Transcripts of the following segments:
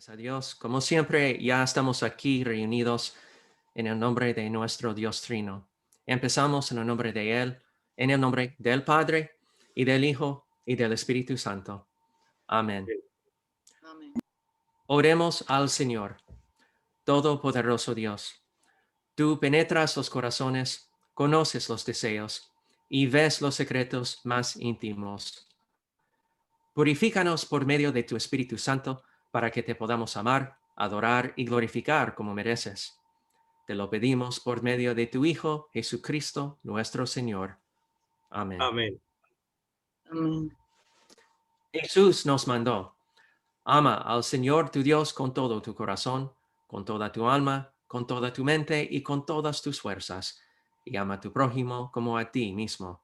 Gracias a Dios. Como siempre, ya estamos aquí reunidos en el nombre de nuestro Dios Trino. Empezamos en el nombre de Él, en el nombre del Padre, y del Hijo, y del Espíritu Santo. Amén. Amén. Oremos al Señor. Todopoderoso Dios, tú penetras los corazones, conoces los deseos, y ves los secretos más íntimos. Purifícanos por medio de tu Espíritu Santo, para que te podamos amar, adorar y glorificar como mereces. Te lo pedimos por medio de tu Hijo, Jesucristo, nuestro Señor. Amén. Amén. Amén. Jesús nos mandó: ama al Señor tu Dios con todo tu corazón, con toda tu alma, con toda tu mente y con todas tus fuerzas, y ama a tu prójimo como a ti mismo.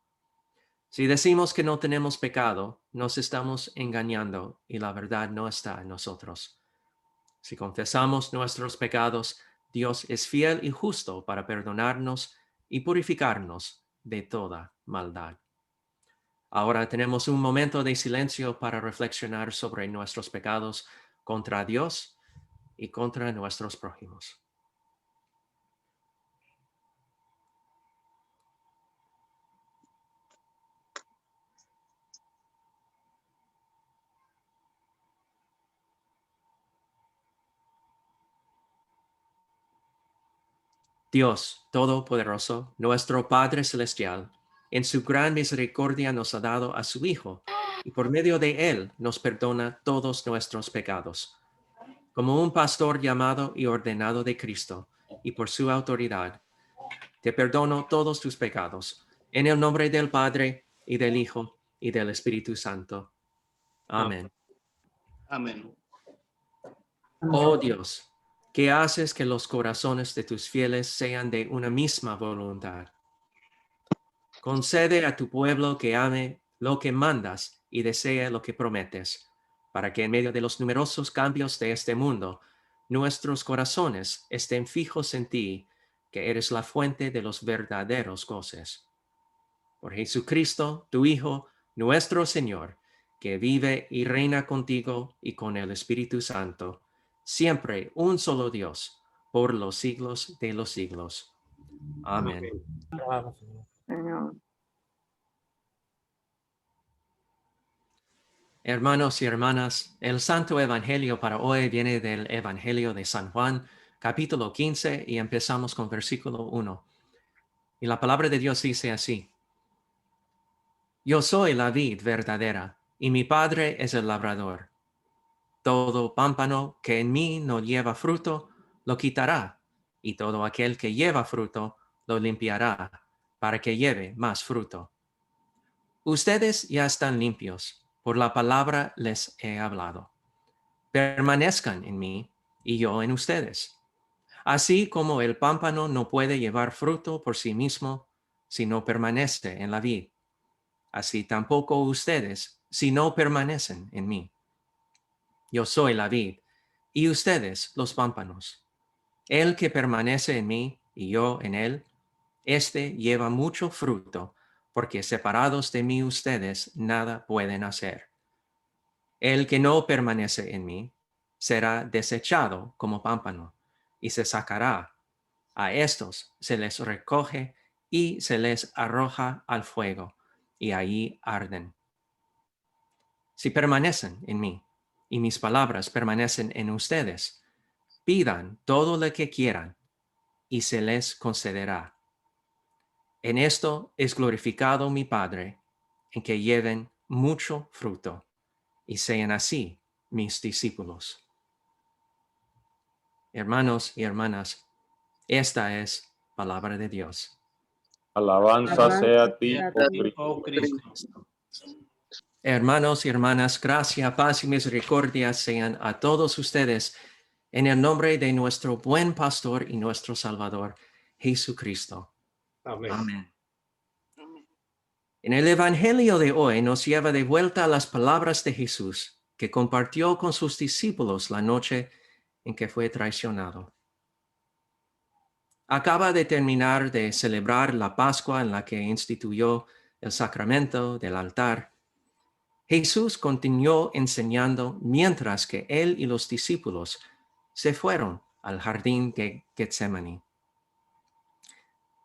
Si decimos que no tenemos pecado, nos estamos engañando y la verdad no está en nosotros. Si confesamos nuestros pecados, Dios es fiel y justo para perdonarnos y purificarnos de toda maldad. Ahora tenemos un momento de silencio para reflexionar sobre nuestros pecados contra Dios y contra nuestros prójimos. Dios Todopoderoso, nuestro Padre Celestial, en su gran misericordia nos ha dado a su Hijo, y por medio de Él nos perdona todos nuestros pecados. Como un pastor llamado y ordenado de Cristo, y por su autoridad, te perdono todos tus pecados, en el nombre del Padre, y del Hijo, y del Espíritu Santo. Amén. Amén. Oh Dios, que haces que los corazones de tus fieles sean de una misma voluntad. Concede a tu pueblo que ame lo que mandas y desee lo que prometes, para que en medio de los numerosos cambios de este mundo, nuestros corazones estén fijos en ti, que eres la fuente de los verdaderos goces. Por Jesucristo, tu Hijo, nuestro Señor, que vive y reina contigo y con el Espíritu Santo, siempre un solo Dios, por los siglos de los siglos. Amén. Señor. Hermanos y hermanas, el Santo Evangelio para hoy viene del Evangelio de San Juan, capítulo 15, y empezamos con versículo 1. Y la palabra de Dios dice así: Yo soy la vid verdadera, y mi Padre es el labrador. Todo pámpano que en mí no lleva fruto, lo quitará, y todo aquel que lleva fruto, lo limpiará, para que lleve más fruto. Ustedes ya están limpios, por la palabra les he hablado. Permanezcan en mí, y yo en ustedes. Así como el pámpano no puede llevar fruto por sí mismo, si no permanece en la vid, así tampoco ustedes, si no permanecen en mí. Yo soy la vid, y ustedes los pámpanos. El que permanece en mí, y yo en él, éste lleva mucho fruto, porque separados de mí ustedes nada pueden hacer. El que no permanece en mí será desechado como pámpano, y se sacará. A estos se les recoge y se les arroja al fuego, y allí arden. Si permanecen en mí, y mis palabras permanecen en ustedes, pidan todo lo que quieran, y se les concederá. En esto es glorificado mi Padre, en que lleven mucho fruto, y sean así mis discípulos. Hermanos y hermanas, esta es palabra de Dios. Alabanza sea a ti, Oh oh Cristo. Hermanos y hermanas, gracia, paz y misericordia sean a todos ustedes en el nombre de nuestro buen pastor y nuestro Salvador, Jesucristo. Amén. Amén. En el Evangelio de hoy nos lleva de vuelta a las palabras de Jesús que compartió con sus discípulos la noche en que fue traicionado. Acaba de terminar de celebrar la Pascua en la que instituyó el sacramento del altar, Jesús continuó enseñando mientras que él y los discípulos se fueron al jardín de Getsemaní.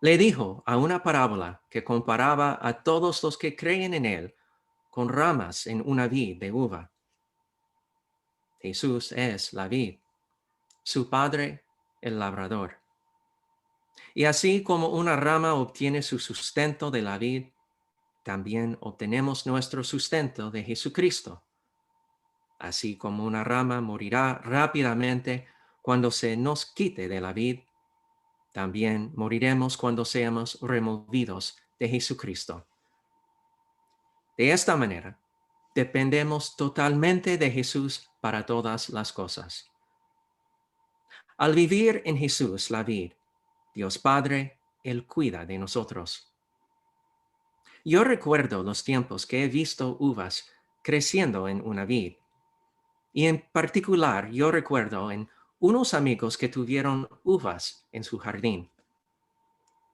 Le dijo a una parábola que comparaba a todos los que creen en él con ramas en una vid de uva. Jesús es la vid, su padre el labrador. Y así como una rama obtiene su sustento de la vid, también obtenemos nuestro sustento de Jesucristo. Así como una rama morirá rápidamente cuando se nos quite de la vid, también moriremos cuando seamos removidos de Jesucristo. De esta manera, dependemos totalmente de Jesús para todas las cosas. Al vivir en Jesús, la vid, Dios Padre, Él cuida de nosotros. Yo recuerdo los tiempos que he visto uvas creciendo en una vid. Y en particular, yo recuerdo en unos amigos que tuvieron uvas en su jardín.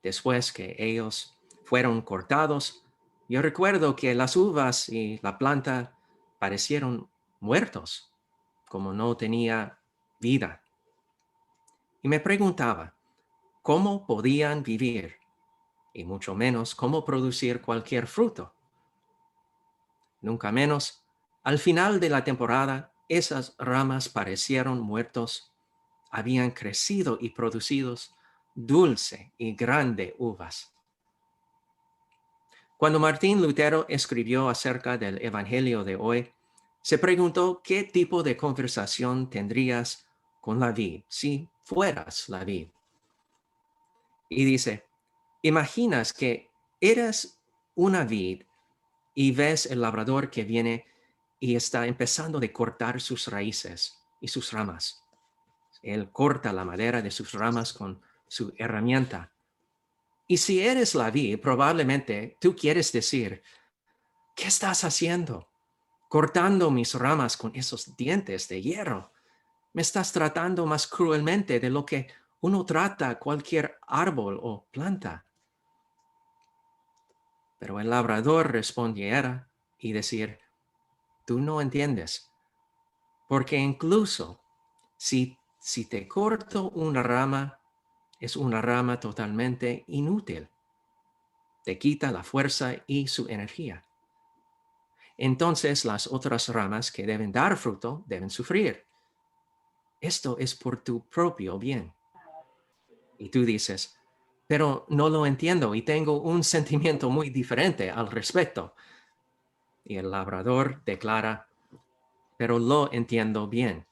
Después que ellos fueron cortados, yo recuerdo que las uvas y la planta parecieron muertos, como no tenía vida. Y me preguntaba, ¿cómo podían vivir? Y mucho menos cómo producir cualquier fruto. Nunca menos, al final de la temporada, esas ramas parecieron muertos, habían crecido y producido dulce y grande uvas. Cuando Martín Lutero escribió acerca del Evangelio de hoy, se preguntó qué tipo de conversación tendrías con la vid si fueras la vid. Y dice, imaginas que eres una vid y ves el labrador que viene y está empezando de cortar sus raíces y sus ramas. Él corta la madera de sus ramas con su herramienta. Y si eres la vid, probablemente tú quieres decir, ¿qué estás haciendo? Cortando mis ramas con esos dientes de hierro. Me estás tratando más cruelmente de lo que uno trata a cualquier árbol o planta. Pero el labrador respondiera y decir, tú no entiendes, porque incluso si te corto una rama, es una rama totalmente inútil. Te quita la fuerza y su energía. Entonces las otras ramas que deben dar fruto deben sufrir. Esto es por tu propio bien. Y tú dices, pero no lo entiendo y tengo un sentimiento muy diferente al respecto. Y el labrador declara, pero lo entiendo bien.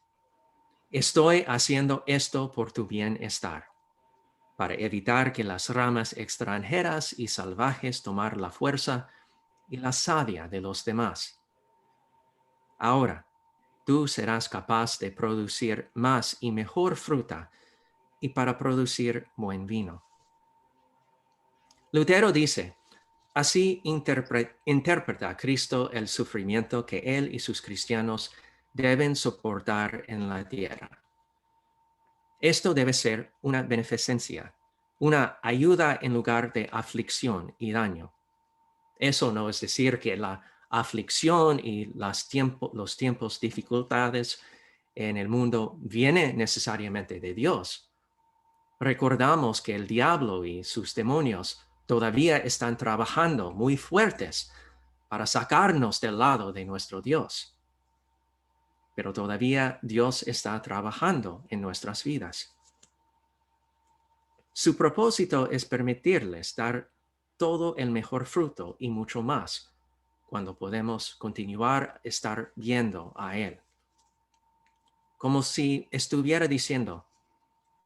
Estoy haciendo esto por tu bienestar, para evitar que las ramas extranjeras y salvajes tomar la fuerza y la savia de los demás. Ahora, tú serás capaz de producir más y mejor fruta y para producir buen vino. Lutero dice, así interpreta a Cristo el sufrimiento que él y sus cristianos deben soportar en la tierra. Esto debe ser una beneficencia, una ayuda en lugar de aflicción y daño. Eso no es decir que la aflicción y los tiempos, dificultades en el mundo vienen necesariamente de Dios. Recordamos que el diablo y sus demonios todavía están trabajando muy fuertes para sacarnos del lado de nuestro Dios. Pero todavía Dios está trabajando en nuestras vidas. Su propósito es permitirles dar todo el mejor fruto y mucho más cuando podemos continuar a estar viendo a Él. Como si estuviera diciendo,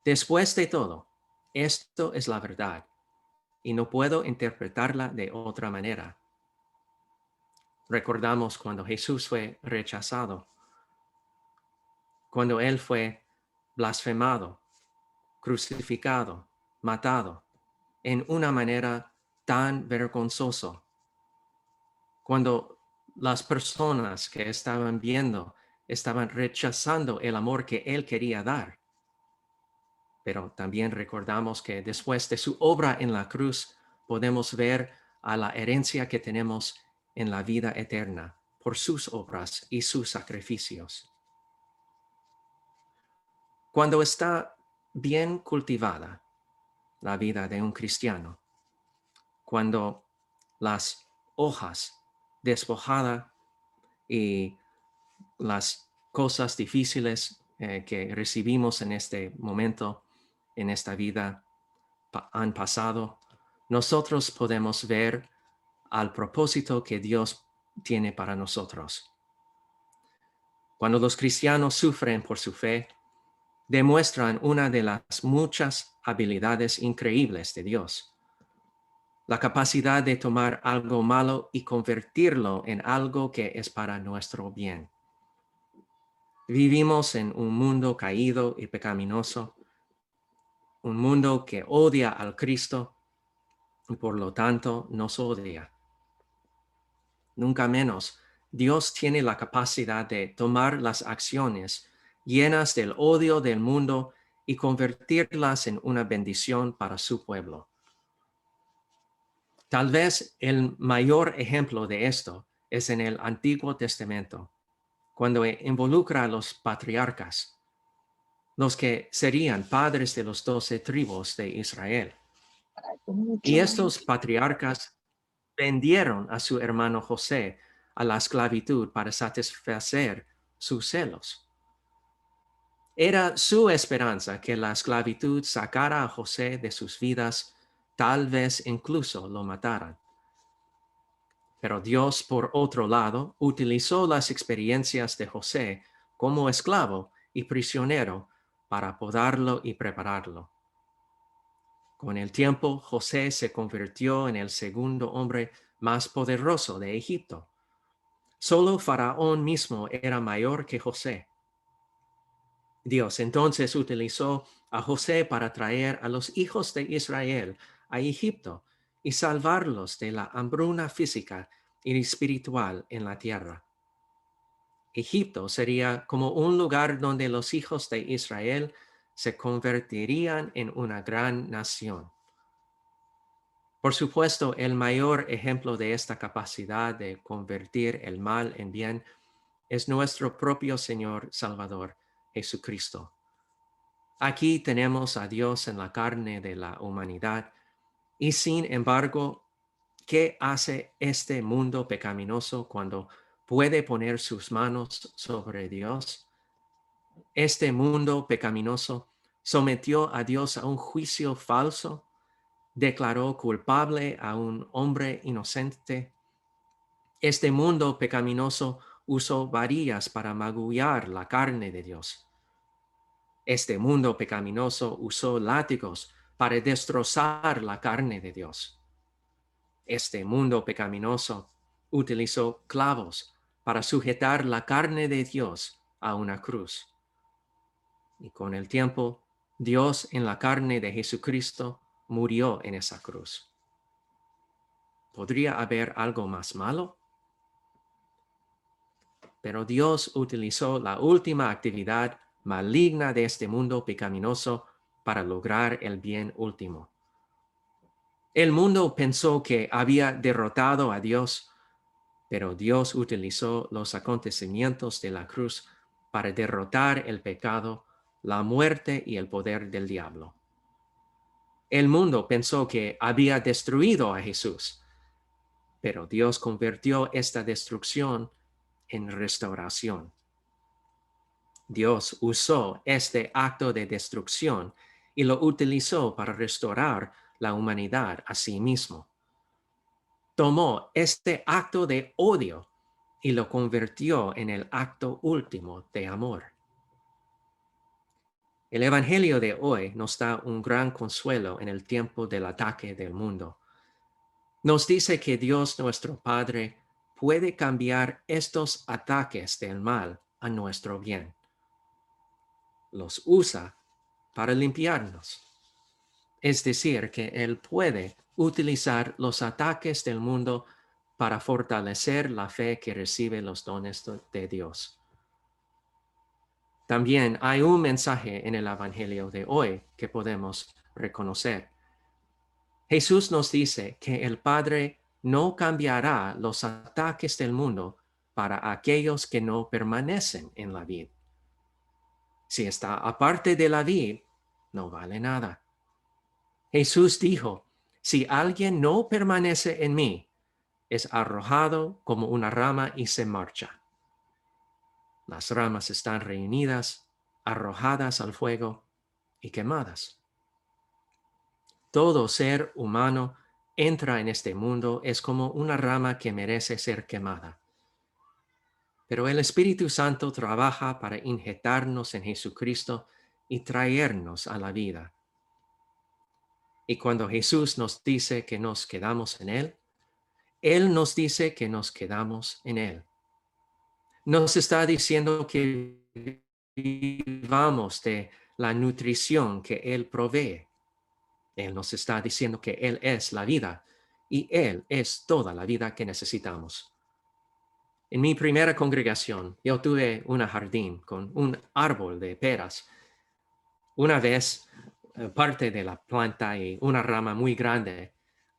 después de todo, esto es la verdad y no puedo interpretarla de otra manera. Recordamos cuando Jesús fue rechazado, cuando Él fue blasfemado, crucificado, matado, en una manera tan vergonzosa. Cuando las personas que estaban viendo estaban rechazando el amor que Él quería dar. Pero también recordamos que después de su obra en la cruz, podemos ver a la herencia que tenemos en la vida eterna, por sus obras y sus sacrificios. Cuando está bien cultivada la vida de un cristiano, cuando las hojas despojadas y las cosas difíciles que recibimos en este momento, en esta vida, han pasado, nosotros podemos ver al propósito que Dios tiene para nosotros. Cuando los cristianos sufren por su fe, demuestran una de las muchas habilidades increíbles de Dios: la capacidad de tomar algo malo y convertirlo en algo que es para nuestro bien. Vivimos en un mundo caído y pecaminoso, un mundo que odia al Cristo y por lo tanto nos odia. Nunca menos, Dios tiene la capacidad de tomar las acciones llenas del odio del mundo y convertirlas en una bendición para su pueblo. Tal vez el mayor ejemplo de esto es en el Antiguo Testamento, cuando involucra a los patriarcas, los que serían padres de los 12 tribus de Israel. Y estos patriarcas vendieron a su hermano José a la esclavitud para satisfacer sus celos. Era su esperanza que la esclavitud sacara a José de sus vidas, tal vez incluso lo mataran. Pero Dios, por otro lado, utilizó las experiencias de José como esclavo y prisionero para podarlo y prepararlo. Con el tiempo, José se convirtió en el segundo hombre más poderoso de Egipto. Solo Faraón mismo era mayor que José. Dios entonces utilizó a José para traer a los hijos de Israel a Egipto y salvarlos de la hambruna física y espiritual en la tierra. Egipto sería como un lugar donde los hijos de Israel se convertirían en una gran nación. Por supuesto, el mayor ejemplo de esta capacidad de convertir el mal en bien es nuestro propio Señor Salvador, Jesucristo. Aquí tenemos a Dios en la carne de la humanidad y sin embargo, ¿qué hace este mundo pecaminoso cuando puede poner sus manos sobre Dios? Este mundo pecaminoso sometió a Dios a un juicio falso, declaró culpable a un hombre inocente. Este mundo pecaminoso usó varillas para magullar la carne de Dios. Este mundo pecaminoso usó látigos para destrozar la carne de Dios. Este mundo pecaminoso utilizó clavos para sujetar la carne de Dios a una cruz. Y con el tiempo, Dios en la carne de Jesucristo murió en esa cruz. ¿Podría haber algo más malo? Pero Dios utilizó la última actividad maligna de este mundo pecaminoso para lograr el bien último. El mundo pensó que había derrotado a Dios, pero Dios utilizó los acontecimientos de la cruz para derrotar el pecado, la muerte y el poder del diablo. El mundo pensó que había destruido a Jesús, pero Dios convirtió esta destrucción en restauración. Dios usó este acto de destrucción y lo utilizó para restaurar la humanidad a sí mismo. Tomó este acto de odio y lo convirtió en el acto último de amor. El Evangelio de hoy nos da un gran consuelo en el tiempo del ataque del mundo. Nos dice que Dios nuestro Padre puede cambiar estos ataques del mal a nuestro bien. Los usa para limpiarnos. Es decir, que Él puede utilizar los ataques del mundo para fortalecer la fe que recibe los dones de Dios. También hay un mensaje en el Evangelio de hoy que podemos reconocer. Jesús nos dice que el Padre no cambiará los ataques del mundo para aquellos que no permanecen en la vid. Si está aparte de la vid, no vale nada. Jesús dijo, si alguien no permanece en mí, es arrojado como una rama y se marcha. Las ramas están reunidas, arrojadas al fuego y quemadas. Todo ser humano entra en este mundo es como una rama que merece ser quemada. Pero el Espíritu Santo trabaja para injertarnos en Jesucristo y traernos a la vida. Y cuando Jesús nos dice que nos quedamos en Él nos dice que nos quedamos en Él. Nos está diciendo que vivamos de la nutrición que Él provee. Él nos está diciendo que Él es la vida y Él es toda la vida que necesitamos. En mi primera congregación, yo tuve un jardín con un árbol de peras. Una vez, parte de la planta y una rama muy grande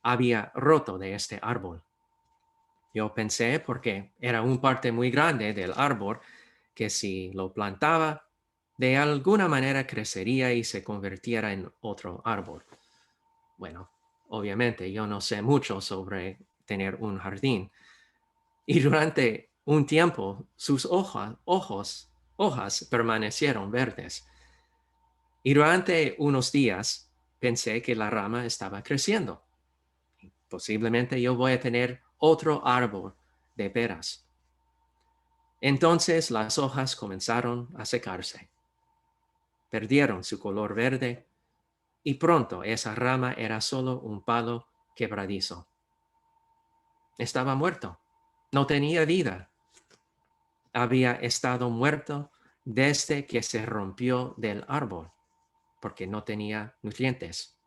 había roto de este árbol. Yo pensé, porque era una parte muy grande del árbol, que si lo plantaba, de alguna manera crecería y se convirtiera en otro árbol. Bueno, obviamente yo no sé mucho sobre tener un jardín. Y durante un tiempo sus hojas permanecieron verdes. Y durante unos días pensé que la rama estaba creciendo. Posiblemente yo voy a tener otro árbol de peras. Entonces las hojas comenzaron a secarse. Perdieron su color verde y pronto esa rama era solo un palo quebradizo. Estaba muerto. No tenía vida. Había estado muerto desde que se rompió del árbol, porque no tenía nutrientes.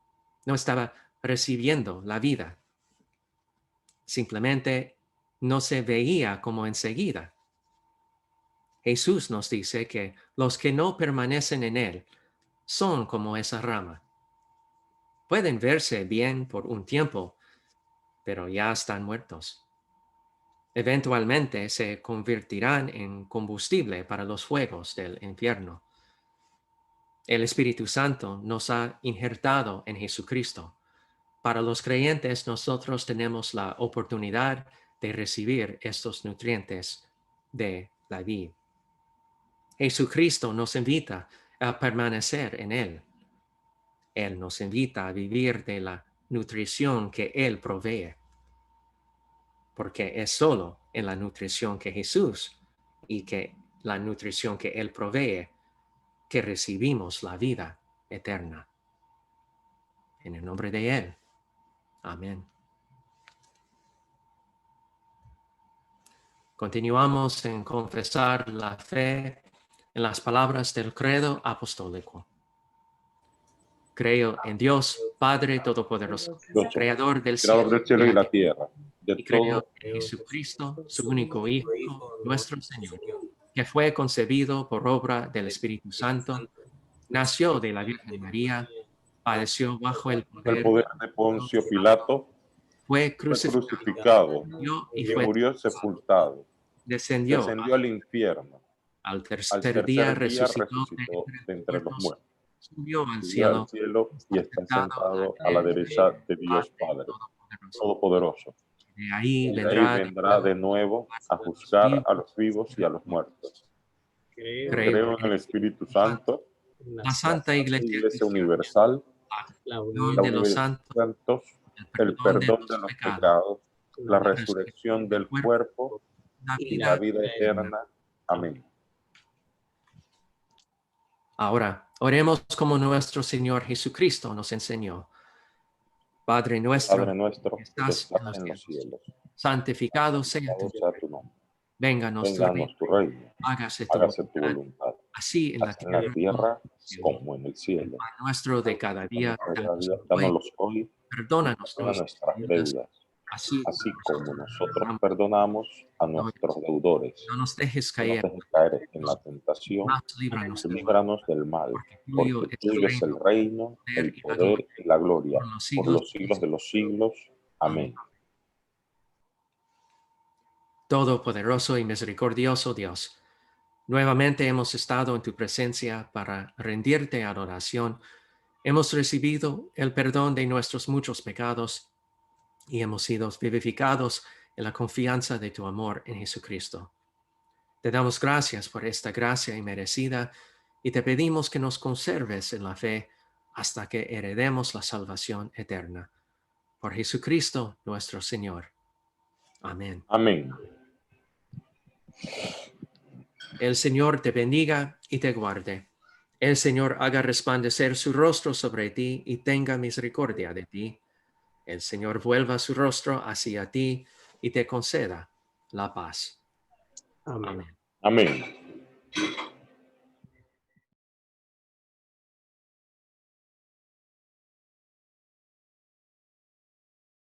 No estaba recibiendo la vida. Simplemente no se veía como enseguida. Jesús nos dice que los que no permanecen en Él son como esa rama. Pueden verse bien por un tiempo, pero ya están muertos. Eventualmente se convertirán en combustible para los fuegos del infierno. El Espíritu Santo nos ha injertado en Jesucristo. Para los creyentes, nosotros tenemos la oportunidad de recibir estos nutrientes de la vid. Jesucristo nos invita a permanecer en Él. Él nos invita a vivir de la nutrición que Él provee, porque es solo en la nutrición que Jesús y que la nutrición que Él provee que recibimos la vida eterna. En el nombre de Él. Amén. Continuamos en confesar la fe en las palabras del credo apostólico. Creo en Dios, Padre Todopoderoso, Creador del cielo y la tierra, de y creo todo. en Jesucristo, su único Hijo, nuestro Señor, que fue concebido por obra del Espíritu Santo, nació de la Virgen María, padeció bajo el El poder poder de Poncio Pilato fue fue crucificado crucificado y y fue murió sepultado. descendió Descendió al infierno. al Al tercer tercer día, día resucitó resucitó de entre los muertos. subió al Subió al cielo cielo y está sentado a la derecha de Dios Padre Todopoderoso. De ahí Y de ahí vendrá vendrá de nuevo a juzgar a los vivos y a los muertos. Creo en el Espíritu Santo, la Santa Iglesia Iglesia Universal, la la unión de los unidad de santos, los santos, el perdón de los pecados, la resurrección del cuerpo la y la vida. vida eterna. Amén. Ahora, oremos como nuestro Señor Jesucristo nos enseñó. Padre nuestro, Padre nuestro que que estás en estás en los los cielos, cielos, santificado sea tu santificado sea tu nombre. Vénganos tu reino, Vénganos tu reino, hágase tu hágase tu voluntad, voluntad, así en la así en la tierra tierra como como en el cielo. pan nuestro de cada día, Dánoslos hoy, perdónanos perdona nuestras deudas, así así como nosotros como perdonamos a nuestros deudores. no nos dejes No nos caer, dejes caer en la tentación, mas líbranos y del mal, líbranos del mal, porque tuyo porque es tuyo es el reino, poder el y la gloria poder y la gloria, por los por siglos. los siglos de los siglos. Amén. Todopoderoso y misericordioso Dios, nuevamente hemos estado en tu presencia para rendirte adoración. Hemos recibido el perdón de nuestros muchos pecados y hemos sido vivificados en la confianza de tu amor en Jesucristo. Te damos gracias por esta gracia inmerecida y te pedimos que nos conserves en la fe hasta que heredemos la salvación eterna. Por Jesucristo nuestro Señor. Amén. Amén. El Señor te bendiga y te guarde. El Señor haga resplandecer su rostro sobre ti y tenga misericordia de ti. El Señor vuelva su rostro hacia ti y te conceda la paz. Amén. Amén.